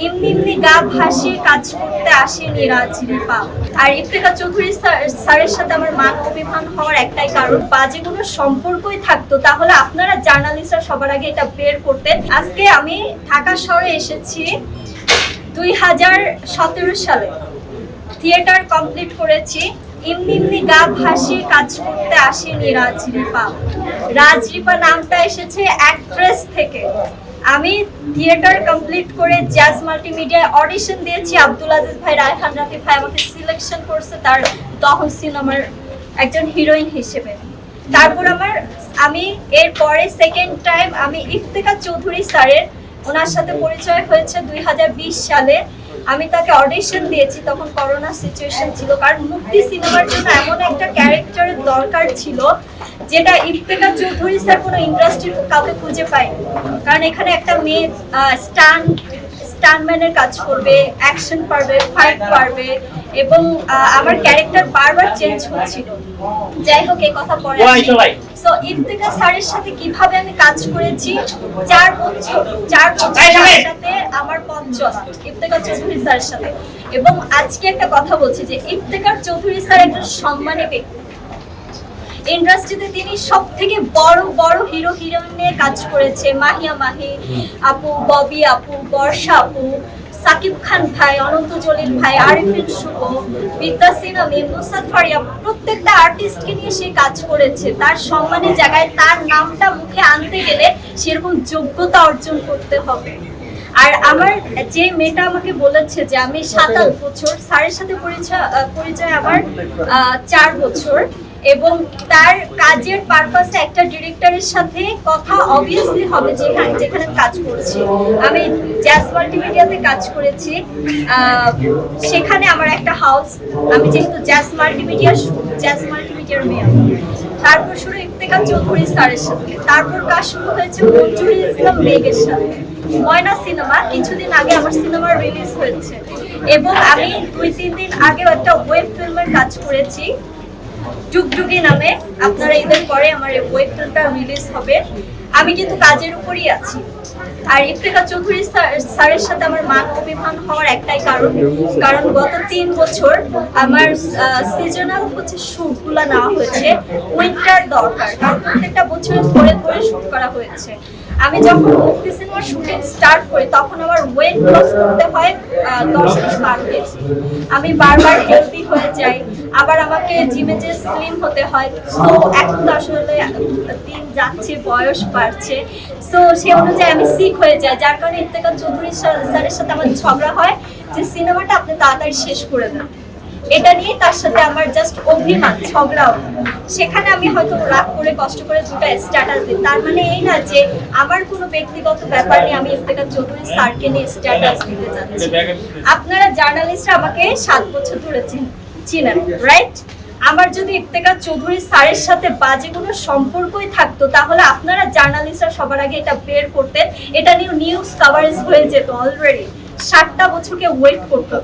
এমনি এমনি গা ভাসিয়ে কাজ করতে আসেনি রাজরিপা। আর ইফতেখার চৌধুরী স্যারের সাথে আমার মান অভিমান হওয়ার একটাই কারণ, বাজে কোনো সম্পর্কই থাকতো তাহলে আপনারা জার্নালিস্টরা সবার আগে এটা বের করতেন। আজকে আমি ঢাকা শহরে এসেছি 2017 সালে, থিয়েটার কমপ্লিট করেছি। এমনি এমনি গা ভাসিয়ে কাজ করতে আসেনি রাজরিপা। রাজরিপা নামটা এসেছে অ্যাক্ট্রেস থেকে। আমি থিয়েটার কমপ্লিট করে জ্যাজ মাল্টিমিডিয়ায় অডিশন দিয়েছি। আব্দুল আজিজ ভাই, রায়হান রাফি ভাই আমাকে সিলেকশন করছে তার দহন সিনেমার একজন হিরোইন হিসেবে। তারপর আমি এরপরে সেকেন্ড টাইম আমি ইফতেখার চৌধুরী স্যারের ওনার সাথে পরিচয় হয়েছে 2020 সালে। আমি তাকে অডিশন দিয়েছি, তখন করোনা সিচুয়েশন ছিল, কারণ মুক্তি সিনেমার জন্য এমন একটা ক্যারেক্টারের দরকার ছিল যেটা ইফতেখার চৌধুরী স্যার কোনো ইন্ডাস্ট্রির কাউকে খুঁজে পায়নি। কারণ এখানে একটা মেয়ে স্টান্টম্যানের কাজ করবে, অ্যাকশন পারবে, ফাইট পারবে, এবং আমার ক্যারেক্টার বারবার চেঞ্জ হচ্ছিল। যাই হোক, এই কথা পরে সো ইফতেখার স্যারের সাথে কিভাবে আমি কাজ করেছি, 4 বছর সাথে আমার পথ চলা ইফতেখার চৌধুরী স্যারের সাথে। এবং আজকে একটা কথা বলছি যে ইফতেখার চৌধুরী স্যার একজন সম্মানী ব্যক্তি। ইন্ডাস্ট্রিতে তিনি সব থেকে বড় বড় হিরো হিরোইন নিয়ে কাজ করেছে। মাহিয়া মাহি আপু, ববি আপু, বর্ষা আপু, সাকিব খান ভাই, অনন্ত জলিল ভাই, আরিফিন শুভ, বিদ্যা সিনহামি, নুসরাত ফারিয়া, প্রত্যেকটা আর্টিস্টকে নিয়ে সে কাজ করেছে। তার সম্মানের জায়গায় তার নামটা মুখে আনতে গেলে সেরকম যোগ্যতা অর্জন করতে হবে। আর আমার যে মেয়েটা আমাকে বলেছে যে আমি 7-8 বছর স্যারের সাথে পরিচয় আমার 4 বছর, এবং তার কাজের পারপাসে একটা ডিরেক্টরের সাথে কথা অবভিয়াসলি হবে যেখানে কাজ করছি। আমি জ্যাজ মাল্টিমিডিয়াতে কাজ করেছি, সেখানে আমার একটা হাউস, আমি যেহেতু জ্যাজ মাল্টিমিডিয়ার মেয়ে। তারপর শুরু ইফতেখার চৌধুরী স্যারের সাথে, তারপর কাজ শুরু হয়েছে মঞ্জুরি ইসলাম মেঘের সাথে। ময়না সিনেমা কিছুদিন আগে আমার সিনেমা রিলিজ হয়েছে, এবং আমি 2-3 দিন আগেও একটা ওয়েব ফিল্মের কাজ করেছি যুগযুগী নামে। আপনারা ঈদের পরে আমার এই ওয়েব ফিল্মটা রিলিজ হবে। আমি কিন্তু কাজের উপরই আছি। আর ইফতেখার চৌধুরী স্যারের সাথে আমার মান অভিমান হওয়ার একটাই কারণ গত 3 বছর আমার সিজনাল শুটগুলো নেওয়া হয়েছে, উইন্টার দরকার, কারণ প্রত্যেকটা বছর ধরে শুট করা হয়েছে। আমি যখন মুক্তি সিনেমার শুটিং স্টার্ট করি তখন আমার ওয়েট লস করতে হয় 10 কেজি পার হয়েছে। আমি বারবার হেলদি হয়ে যাই, আবার আমাকে জিমে যে স্লিম হতে হয়। সো এখন তো আসলে দিন যাচ্ছে, বয়স বাড়ছে, সো সে অনুযায়ী আমি সিক হয়ে যাই। যার কারণে ইফতেখার চৌধুরী স্যারের সাথে আমার ঝগড়া হয় যে সিনেমাটা আপনি তাড়াতাড়ি শেষ করে দেন। এটা নিয়ে তার সাথে আমার জাস্ট অভিমান, ঝগড়াও। সেখানে আমি হয়তো রাগ করে কষ্ট করে 2টা স্ট্যাটাস দিই, তার মানে এই না যে আমার কোনো ব্যক্তিগত ব্যাপার নিয়ে আমি ইফতেখার চৌধুরী স্যারকে নিয়ে স্ট্যাটাস দিতে চাচ্ছি। আপনারা জার্নালিস্টরা আমাকে 7 বছর ধরে চিনেন, রাইট? আমার যদি ইফতেখার চৌধুরী স্যারের সাথে বাজে কোনো সম্পর্কই থাকতো তাহলে আপনারা জার্নালিস্টরা সবার আগে এটা বের করতেন, এটা নিয়ে নিউজ কভারেজ হয়ে যেত। অলরেডি 7টা বছরকে ওয়েট করতে